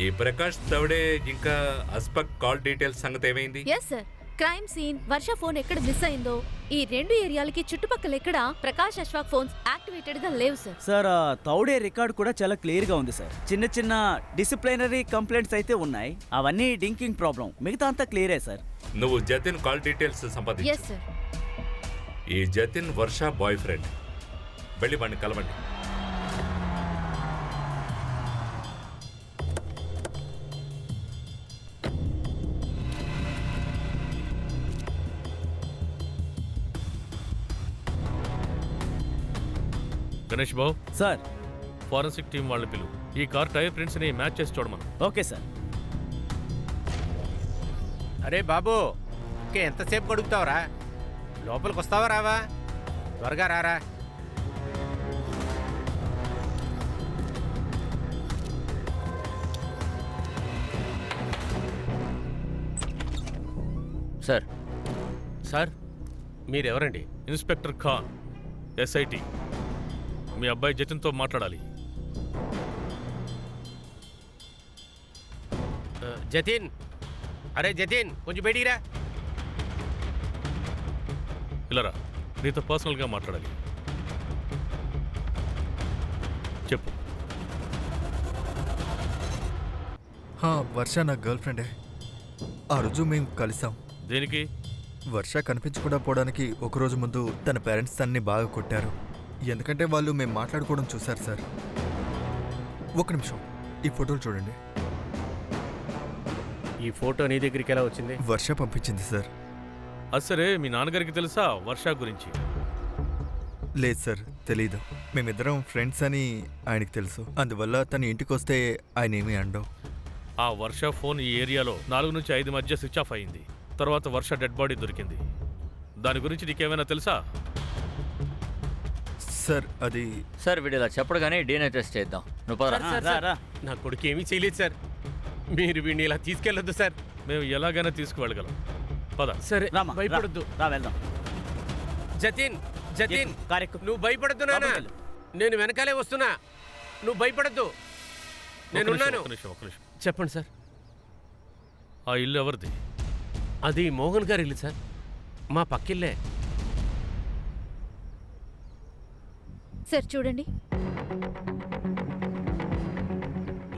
ఈ ప్రకాష్ తవడే ఇంకా అస్పక్ కాల్ డీటెయిల్స్ సంగతి ఏమైంది? Yes sir. Crime scene, Varsha phone ఎక్కడ మిస్ అయిందో, ఈ 2 ఏరియాలకి చుట్టుపక్కల ఎక్కడ ప్రకాష్ అశ్వాక్ ఫోన్స్ యాక్టివేటెడ్ గా లేవు సార్. సార్ ఆ తౌడే రికార్డ్ కూడా చాలా క్లియర్ గా ఉంది సార్. చిన్న చిన్న డిసిప్లినరీ కంప్లైంట్స్ అయితే ఉన్నాయి. అవన్నీ డింకింగ్ ప్రాబ్లం. మిగతా అంతా క్లియరే సార్. నువ్వు జతిన్ కాల్ డీటెయిల్స్ సంపాదించు. Yes sir. ఈ జతిన్ వర్ష బాయ్ ఫ్రెండ్. వెళ్ళి వాడిని కలవండి. Ganesh Babu sir. Forensic team వాళ్ళ పిలువు. ఈ కార్ టైర్ ప్రింట్స్ ని మ్యాచ్ చేసి చూడమను. Okay sir. అరే బాబు, ఓకే, ఎంతసేపు గడుపుతావురా? లోపలికి వస్తావా రావా? త్వరగా రారా. సార్. సార్ మీరెవరండి? Inspector Khan, SIT. మీ అబ్బాయి జతిన్తో మాట్లాడాలి. జతిన్, అరే జతిన్, కొంచెం బయటికిరా. ఇలా నీతో పర్సనల్గా మాట్లాడాలి. చెప్పు. వర్ష నా గర్ల్ ఫ్రెండే. ఆ రోజు మేము కలిసాం. దేనికి? వర్ష కనిపించకుండా పోవడానికి ఒకరోజు ముందు తన పేరెంట్స్ తన్ని బాగా కొట్టారు. ఎందుకంటే వాళ్ళు మేము మాట్లాడుకోవడం చూశారు సార్. ఒక నిమిషం, ఈ ఫోటోలు చూడండి. ఈ ఫోటో నీ దగ్గరికి ఎలా వచ్చింది? వర్ష పంపించింది సార్. అది సరే, మీ నాన్నగారికి తెలుసా వర్ష గురించి? లేదు సార్, తెలీదు. మేమిద్దరం ఫ్రెండ్స్ అని ఆయనకి తెలుసు. అందువల్ల తన ఇంటికి వస్తే ఆయన ఏమీ అండవు. ఆ వర్ష ఫోన్ ఈ ఏరియాలో 4 నుంచి 5 మధ్య స్విచ్ ఆఫ్ అయింది. తర్వాత వర్ష డెడ్ బాడీ దొరికింది. దాని గురించి నీకేమైనా తెలుసా? సార్ అది సార్ వీడు ఇలా చెప్పడుగానే DNA టెస్ట్ చేద్దాం. నువ్వు పదరా. ఆ, రా రా నా కొడుకు ఏమీ చేయలేదు సార్. మీరు వీడిని ఇలా తీసుకెళ్ళొద్దు సార్. మేము ఎలాగైనా తీసుకువెళ్ళగలం. పద. సరే రామా భయపడొద్దు. రా వెళ్దాం. జతిన్ జతిన్ కారెక్కు. నువ్వు భయపడద్దు నాన్న. లోపలికి వెళ్ళు. నేను వెనకాలే వస్తున్నా. నువ్వు భయపడద్దు. నేనున్నాను. ఒక్క నిమిషం. చెప్పండి సార్. ఆ ఇల్లు ఎవరిది? అది మోహన్ గారి ఇల్లు సార్. మా పక్కిల్లే. సార్ చూడండి.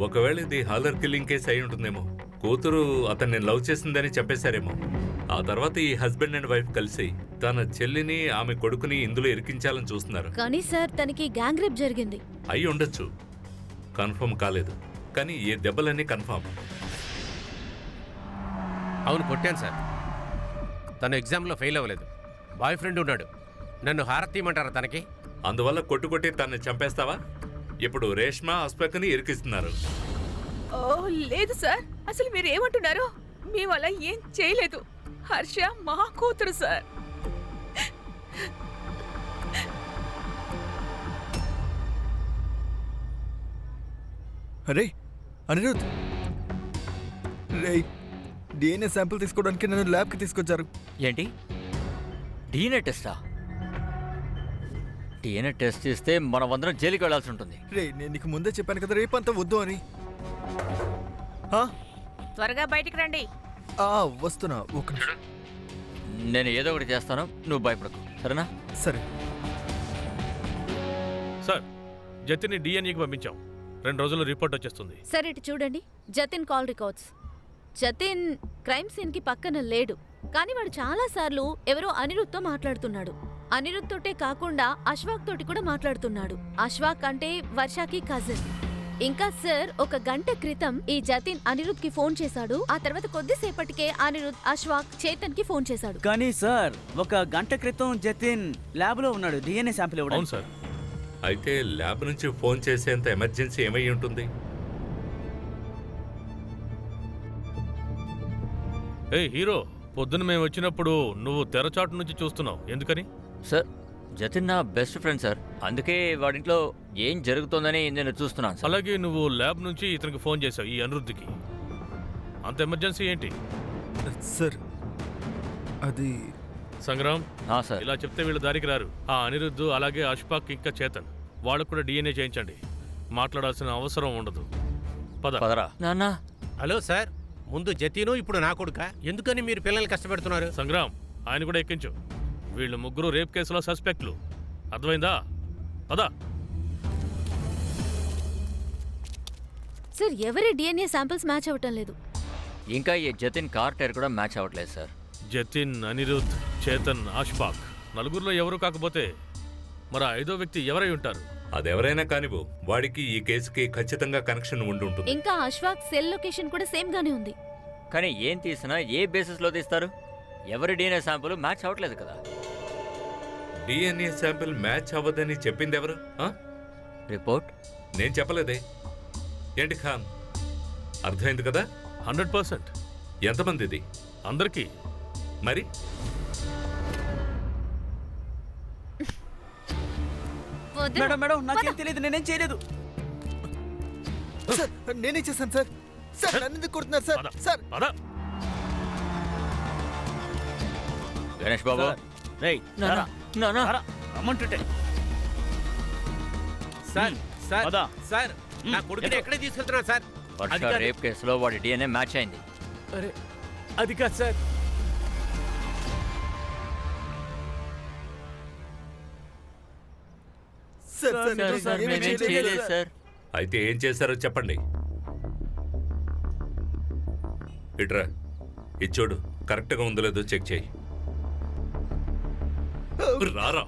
ఒకవేళ ఇది హాలర్ కిల్లింగ్ కేసు అయి ఉంటుందేమో. కూతురు అతన్ని లవ్ చేసిందని చెప్పేశారేమో. ఆ తర్వాత ఈ హస్బెండ్ అండ్ వైఫ్ కలిసి తన చెల్లిని ఆమె కొడుకుని ఇందులో ఇరికించాలని చూస్తున్నారు. కానీ సార్ తనకి గ్యాంగ్ రేప్ జరిగింది. అయి ఉండొచ్చు, కన్ఫర్మ్ కాలేదు. కానీ ఈ దెబ్బలన్నీ కన్ఫర్మ్. అవును కొట్టాను సార్. తను ఎగ్జామ్లో ఫెయిల్ అవ్వలేదు. బాయ్ ఫ్రెండ్ ఉన్నాడు. నన్ను హారతి ఇమ్మంటారా తనకి? అందువల్ల కొట్టుకొట్టి తన్ని చంపేస్తావా? ఇప్పుడు రేష్మా అస్పక్ని ఇరికిస్తున్నారు. ఓ లేదు సార్, అసలు మీరు ఏమంటున్నారు? మేము అలా ఏం చేయలేదు. హర్ష మా కూతురు సార్. అరే అనిరుద్, రే DNA శాంపుల్ తీసుకోవడానికి నన్ను ల్యాబ్కి తీసుకొచ్చారు. ఏంటి DNA టెస్టా? DNA టెస్ట్ చేస్తే మనం అందరం జైలుకి వెళ్లాల్సి ఉంటుంది. రే నేను నీకు ముందే చెప్పాను కదా రేపంతా వద్దు అని. ఆ? త్వరగా బయటికి రండి. ఆ, వస్తున్నా. ఒక నిమిషం. నేను ఏదో ఒకటి చేస్తాను, నువ్వు భయపడకు, సరేనా? సరే. సార్ జతిని డిఎన్ఏకి పంపించాం. 2 రోజుల్లో రిపోర్ట్ వచ్చేస్తుంది. సార్ ఇటు చూడండి. Jatin call records. Jatin crime scene కి పక్కన లేడు. కానీ వాడు చాలా సార్లు ఎవరో అనిరుద్తో మాట్లాడుతున్నాడు. అనిరుద్ తోటే కాకుండా అశ్వాక్ తోటి కూడా మాట్లాడుతున్నాడు. అశ్వాక్ అంటే వర్షకి కజిన్. ఇంకా సార్ 1 గంట క్రితం ఈ జతిన్ అనిరుద్ కి ఫోన్ చేశాడు. ఆ తర్వాత కొద్దిసేపటికే అనిరుద్ అశ్వాక్ చేతన్ కి ఫోన్ చేశాడు. కానీ సార్ 1 గంట క్రితం జతిన్ ల్యాబ్ లో ఉన్నాడు DNA శాంపిల్ అవును ఇవ్వడానికి. సార్. అయితే ల్యాబ్ నుంచి ఫోన్ చేసేంత ఎమర్జెన్సీ ఏమై ఉంటుంది? ఏ హీరో, పొద్దున్న మేము వచ్చినప్పుడు నువ్వు తెరచాటు నుంచి చూస్తున్నావు. ఎందుకని? సార్ జతిన్ నా బెస్ట్ ఫ్రెండ్ సార్. అందుకే వాడింట్లో ఏం జరుగుతోందని నేను చూస్తున్నాను సార్. అలాగే నువ్వు ల్యాబ్ నుంచి ఇతనికి ఫోన్ చేసావు, ఈ అనిరుద్ధికి. అంత ఎమర్జెన్సీ ఏంటి? సార్ అది సంగ్రామ్, సార్ ఇలా చెప్తే వీళ్ళు దారికి రారు. ఆ అనిరుద్ధ్ అలాగే అష్ఫాక్ ఇంకా చేతన్ వాళ్ళకు కూడా DNA చేయించండి. మాట్లాడాల్సిన అవసరం ఉండదు. పద. పదరా. నాన్న హలో సార్. ముందు జతీను, ఇప్పుడు నా కొడుకా? ఎందుకని మీరు పిల్లల్ని కష్టపెడుతున్నారు? సంగ్రామ్, ఆయన కూడా ఎక్కించు. వీళ్ళు ముగ్గురు రేప్ కేసులో సస్పెక్ట్లు. అర్థమైందా? పద. సార్ ఎవరి DNA శాంపిల్స్ మ్యాచ్ అవ్వటం లేదు. ఇంకా ఈ జతిన్ కార్ టైర్ కూడా మ్యాచ్ అవ్వట్లేదు సార్. జతిన్, అనిరుద్, చేతన్, అష్ఫాక్ నలుగురిలో ఎవరు కాకపోతే మరి 5వ వ్యక్తి ఎవరై ఉంటారు? అదెవరైనా కానివ్వు, వాడికి ఈ కేసుకి ఖచ్చితంగా కనెక్షన్ ఉండి ఉంటుంది. ఇంకా అశ్వాక్ సెల్ లొకేషన్ కూడా సేమ్ గానే ఉంది. కానీ ఏం తీసినా ఏ బేసిస్లో తీస్తారు? ఎవరి DNA శాంపుల్ మ్యాచ్ అవ్వట్లేదు కదా. DNA శాంపిల్ మ్యాచ్ అవ్వదని చెప్పింది ఎవరు? ఆ? రిపోర్ట్ నేను చెప్పలేదే. ఏంటి ఖాన్, అర్థమైంది కదా? 100%. ఎంతమందిది? అందరికీ. మరి మేడం మేడం నాకేం తెలియదు, నేనేం చేయలేదు. సార్ నేనే చేశాను సార్. సార్ నన్ను ఎందుకు కొడుతున్నారు సార్? సార్ పద. గణేష్ బాబు. రేయ్ నానా, నానా. రమ్మంటుంటే. సార్ సార్ పద. సార్ నా కొడుకుని ఎక్కడే తీసుకెళ్తున్నా సార్? అది వర్ష కాదు. రేప్ కేసులో వాడి DNA మ్యాచ్ అయింది. అరే అది కాదు sir. Sir sir sir, sir, ఏమీ మేమేం చేయలేదు చేయలేదు సార్. సార్. అయితే ఏం చేశారో చెప్పండి. ఇట్రా, ఇది చూడు, కరెక్ట్గా ఉందో లేదో చెక్ చేయి. రారా.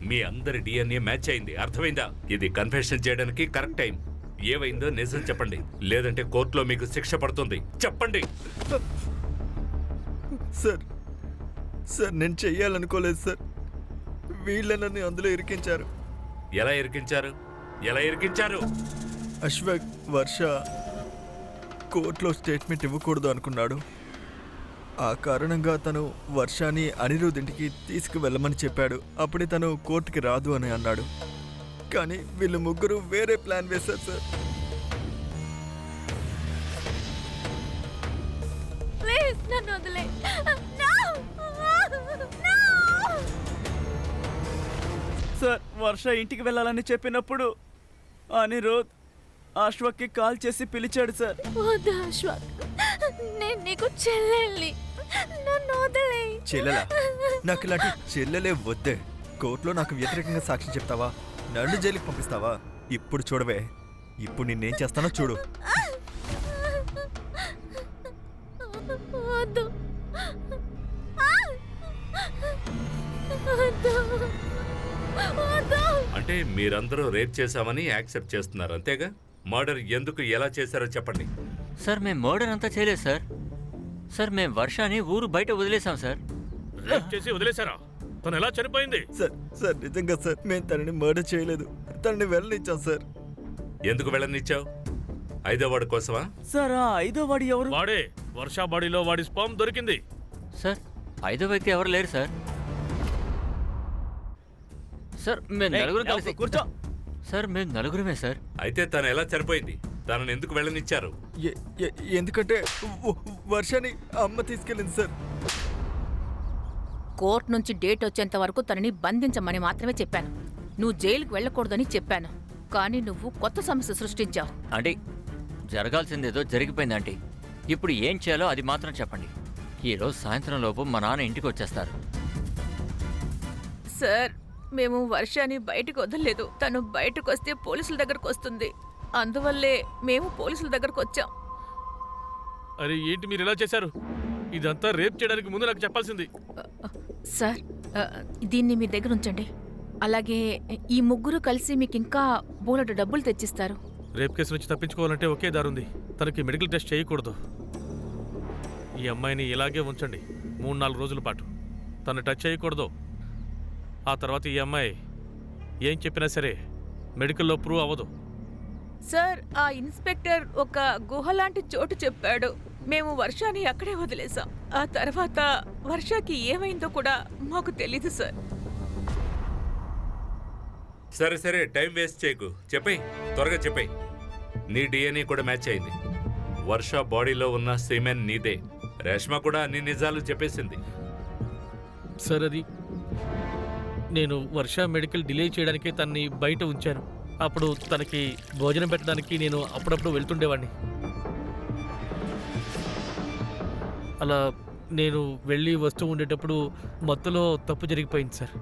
మీ అందరి DNA మ్యాచ్ అయింది, అర్థమైందా? ఇది కన్ఫెషన్ చేయడానికి కరెక్ట్ టైం. ఏవైందో నిజం చెప్పండి, లేదంటే కోర్టులో మీకు శిక్ష పడుతుంది. చెప్పండి. సార్ సార్ నేను చెయ్యాలనుకోలేదు సార్. వీళ్ళ నన్ను అందులో ఇరికించారు. ఎలా ఇరికించారు? ఎలా ఇరికించారు? అశ్వక్ వర్ష కోర్టులో స్టేట్మెంట్ ఇవ్వకూడదు అనుకున్నాడు. ఆ కారణంగా తను వర్షాన్ని అనిరుద్ ఇంటికి తీసుకువెళ్ళమని చెప్పాడు. అప్పుడే తను కోర్టుకి రాదు అని అన్నాడు. కానీ వీళ్ళు ముగ్గురు వేరే ప్లాన్ వేశారు సార్. ప్లీజ్ నన్ను వదిలే. No! No! సార్ వర్ష ఇంటికి వెళ్ళాలని చెప్పినప్పుడు అనిరుద్ అశ్వక్కి కాల్ చేసి పిలిచాడు సార్. వద్దు అశ్వక్, నేను నీకు చెల్లెల్ని, నన్ను వదిలే. చెల్లెలా? నాకు ఇలాంటి చెల్లెలే వద్దే. కోర్టులో నాకు వ్యతిరేకంగా సాక్ష్యం చెప్తావా? నన్ను జైలుకి పంపిస్తావా? ఇప్పుడు చూడవే, ఇప్పుడు నిన్నేం చేస్తానో చూడు. వద్దు. వద్దు. వద్దు. అంటే మీరందరూ రేప్ చేశామని యాక్సెప్ట్ చేస్తున్నారు అంతేగా? మర్డర్ ఎందుకు ఎలా చేశారో చెప్పండి. సార్ మేము మర్డర్ అంతా చేయలేదు సార్. సార్ మేము వర్షాన్ని ఊరు బయట వదిలేసాం సార్. రేప్ చేసి వదిలేశారా? తను ఎలా చనిపోయింది? సార్ సార్ నిజంగా సార్ మేము తనని మర్డర్ చేయలేదు. తనని వెళ్ళనిచ్చాం సార్. ఎందుకు వెళ్ళనిచ్చావు? ఐదో వాడి కోసమా? సార్ ఆ ఐదో వాడి ఎవరు? వాడే. వర్ష బాడీలో వాడి స్పామ్ దొరికింది. సార్ ఐదో వ్యక్తి ఎవరు లేరు సార్. సార్ మేము నలుగురు కలిసి కూర్చో. సార్ మేము నలుగురమే సార్. అయితే తను ఎలా చనిపోయింది? తనని ఎందుకు వెళ్ళనిచ్చారు? ఎందుకంటే వర్షాన్ని అమ్మ తీసుకెళ్ళింది సార్. కోర్టు నుంచి డేట్ వచ్చేంత వరకు తనని బంధించమని మాత్రమే చెప్పాను. నువ్వు జైలుకి వెళ్ళకూడదని చెప్పాను. కానీ నువ్వు కొత్త సమస్య సృష్టించావు. అంటే జరగాల్సిందేదో జరిగిపోయింది ఆంటీ. ఇప్పుడు ఏం చేయాలో అది మాత్రం చెప్పండి. ఈరోజు సాయంత్రం లోపు మా నాన్న ఇంటికి వచ్చేస్తారు. సార్ మేము వర్షాన్ని బయటకు వదలలేదు. తను బయటకు వస్తే పోలీసుల దగ్గరకు వస్తుంది. అందువల్లే మేము పోలీసుల దగ్గరకు వచ్చాం. అరే ఏంటి మీరు ఇలా చేశారు? ఇదంతా రేప్ చేయడానికి ముందు నాకు చెప్పాల్సింది. సార్ దీన్ని మీ దగ్గర ఉంచండి. అలాగే ఈ ముగ్గురు కలిసి మీకు ఇంకా బోలెడు డబ్బులు తెచ్చిస్తారు. రేప్ కేసు నుంచి తప్పించుకోవాలంటే ఒకే దారుంది. తనకి మెడికల్ టెస్ట్ చేయకూడదు. ఈ అమ్మాయిని ఇలాగే ఉంచండి 3-4 రోజుల పాటు. తను టచ్ చేయకూడదు. ఆ తర్వాత ఈ అమ్మాయి ఏం చెప్పినా సరే మెడికల్లో ప్రూవ్ అవ్వదు. సార్ ఆ ఇన్స్పెక్టర్ ఒక గుహ లాంటి చోటు చెప్పాడు. మేము వర్షాన్ని అక్కడే వదిలేసాం. ఆ తర్వాత వర్షాకి ఏమైందో కూడా మాకు తెలీదు సార్. సరే సరే టైం వేస్ట్ చేయకు. చెప్పేయ్, త్వరగా చెప్పేయ్. నీ డిఎన్ఏ కూడా మ్యాచ్ అయింది. వర్ష బాడీలో ఉన్న సిమెన్ నీదే. రేష్మ కూడా అన్ని నిజాలు చెప్పేసింది. సార్ అది నేను వర్ష మెడికల్ డిలే చేయడానికి తన్ని బయట ఉంచాను. అప్పుడు తనకి భోజనం పెట్టడానికి నేను అప్పుడప్పుడు వెళ్తుండేవాడిని. అలా నేను వెళ్ళి వస్తూ ఉండేటప్పుడు మత్తులో తప్పు జరిగిపోయింది సార్.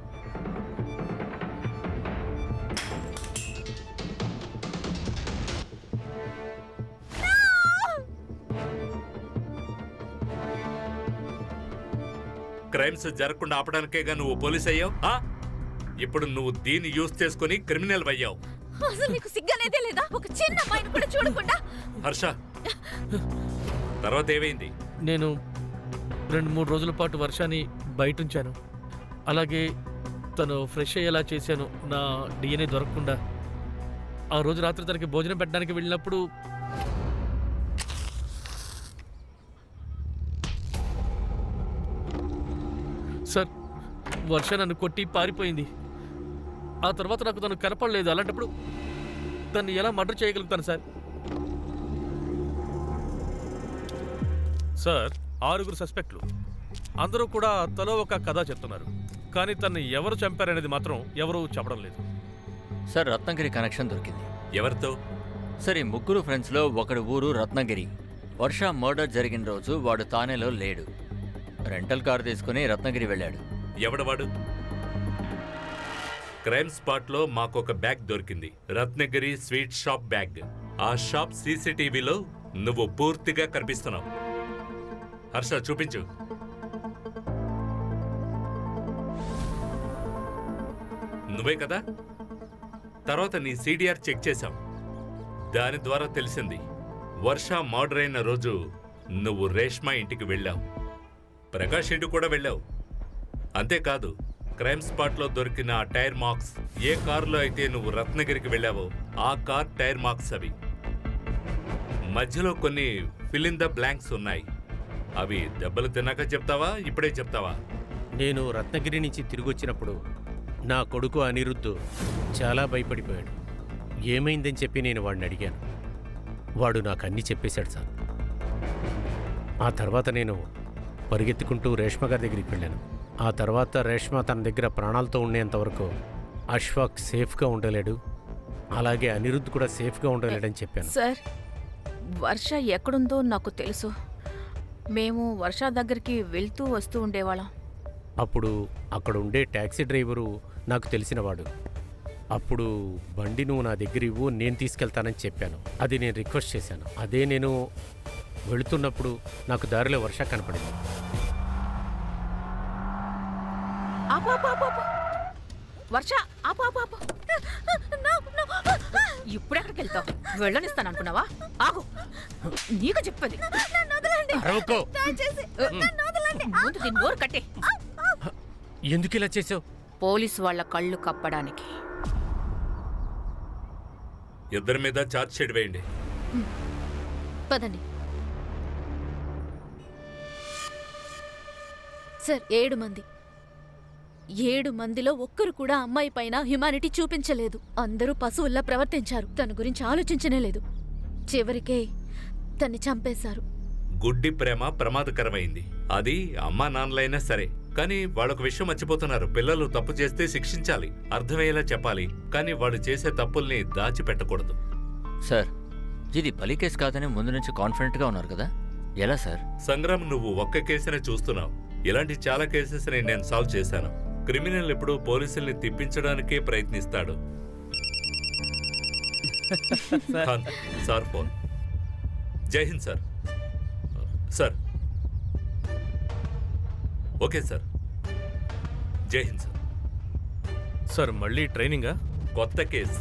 క్రైమ్స్ జరగకుండా ఆపడానికేగా నువ్వు పోలీస్ అయ్యావు. ఇప్పుడు నువ్వు దీన్ని యూజ్ చేసుకుని క్రిమినల్ అయ్యావు. అసలు నీకు సిగ్గనేదే లేదా? ఒక చిన్న అమ్మాయిని కూడా చూడకుండా. హర్ష, తర్వాత ఏమైంది? నేను 2-3 రోజుల పాటు వర్షాన్ని బయట ఉంచాను. అలాగే తను ఫ్రెష్ అయ్యేలా చేశాను నా డిఎన్ఏ దొరకకుండా. ఆ రోజు రాత్రి తనకి భోజనం పెట్టడానికి వెళ్ళినప్పుడు సార్ వర్ష నన్ను కొట్టి పారిపోయింది. ఆ తర్వాత నాకు తను కనపడలేదు. అలాంటప్పుడు తను ఎలా మర్డర్ చేయగలుగుతాను సార్? సార్ 6 సస్పెక్ట్లు, అందరూ కూడా తలో ఒక కథ చెప్తున్నారు. కానీ తను ఎవరు చంపారనేది మాత్రం ఎవరూ చెప్పడం లేదు. సార్ రత్నగిరి కనెక్షన్ దొరికింది. ఎవరితో? సార్ ఈ ముగ్గురు ఫ్రెండ్స్లో ఒకడు ఊరు రత్నగిరి. వర్ష మర్డర్ జరిగిన రోజు వాడు తానేలో లేడు. రెంటల్ కార్ తీసుకుని రత్నగిరి వెళ్ళాడు. ఎవడవాడు? క్రైమ్ స్పాట్లో మాకొక బ్యాగ్ దొరికింది. Ratnagiri sweet shop bag. ఆ షాప్ సీసీటీవీలో నువ్వు పూర్తిగా కనిపిస్తున్నావు. హర్ష చూపించు. నువ్వే కదా? తర్వాత నీ సిడిఆర్ చెక్ చేశాం. దాని ద్వారా తెలిసింది వర్ష మర్డర్ అయిన రోజు నువ్వు రేష్మ ఇంటికి వెళ్ళావు. ప్రకాష్ ఇంటికి కూడా వెళ్ళావు. అంతేకాదు క్రైమ్ స్పాట్లో దొరికిన ఆ టైర్ మార్క్స్ ఏ కారులో అయితే నువ్వు రత్నగిరికి వెళ్ళావో ఆ కార్ టైర్ మార్క్స్ అవి. మధ్యలో కొన్ని ఫిల్ ఇన్ ద బ్లాంక్స్ ఉన్నాయి. అవి దెబ్బలు తిన్నాక చెప్తావా, ఇప్పుడే చెప్తావా? నేను రత్నగిరి నుంచి తిరిగి వచ్చినప్పుడు నా కొడుకు అనిరుద్ధ్ చాలా భయపడిపోయాడు. ఏమైందని చెప్పి నేను వాడిని అడిగాను. వాడు నాకు అన్నీ చెప్పేశాడు సార్. ఆ తర్వాత నేను పరిగెత్తుకుంటూ రేష్మ గారి దగ్గరికి వెళ్ళాను. ఆ తర్వాత రేష్మ తన దగ్గర ప్రాణాలతో ఉండేంత వరకు అష్ఫాక్ సేఫ్గా ఉండలేడు, అలాగే అనిరుద్ధ్ కూడా సేఫ్గా ఉండలేడని చెప్పాను. సార్, వర్ష ఎక్కడుందో నాకు తెలుసు. మేము వర్ష దగ్గరికి వెళ్తూ వస్తూ ఉండేవాళ్ళం. అప్పుడు అక్కడ ఉండే ట్యాక్సీ డ్రైవరు నాకు తెలిసినవాడు. అప్పుడు బండి నువ్వు నా దగ్గర ఇవ్వు, నేను తీసుకెళ్తానని చెప్పాను. అది నేను రిక్వెస్ట్ చేశాను. అదే నేను వెళుతున్నప్పుడు నాకు దారిలో వర్ష కనపడింది. ఆపు, ఆపు, ఆపు, ఆపు. వర్ష, ఆపు, ఆపు, ఆపు. ఇప్పుడు ఎక్కడికి వెళ్తావు? వెళ్ళనిస్తాను అనుకున్నావా? ఆగు, నీకు చెప్పది. అరవకో. ముందు దీన్ని నోరు కట్టే. ఎందుకు ఇలా చేసావు? పోలీసు వాళ్ళ కళ్ళు కప్పడానికి. ఇద్దరి మీద ఛార్జ్ షీట్ వేయండి. పదండి. సార్, 7 మంది. 7 మందిలో ఒక్కరు కూడా అమ్మాయి పైన హ్యుమానిటీ చూపించలేదు. అందరూ పశువుల్లా ప్రవర్తించారు. తన గురించి ఆలోచించనే లేదు. చివరికే తన్ని చంపేశారు. గుడ్డి ప్రేమ ప్రమాదకరమైంది. అది అమ్మా నాన్నలైనా సరే. కానీ వాళ్ళొక విషయం మర్చిపోతున్నారు. పిల్లలు తప్పు చేస్తే శిక్షించాలి, అర్థమయ్యేలా చెప్పాలి. కానీ వాళ్ళు చేసే తప్పుల్ని దాచిపెట్టకూడదు. సార్, ఇది బలి కేసు కాదని ముందు నుంచి కాన్ఫిడెంట్గా ఉన్నారు కదా, ఎలా సార్? సంగ్రామ్, నువ్వు ఒక్క కేసునే చూస్తున్నావు. ఇలాంటి చాలా కేసెస్ని నేను సాల్వ్ చేశాను. క్రిమినల్ ఎప్పుడు పోలీసుల్ని తిప్పించడానికే ప్రయత్నిస్తాడు. Khan, sir phone. Jai Hind sir. Sir, okay sir. Jai Hind sir. Sir, మళ్ళీ ట్రైనింగా? కొత్త కేసు.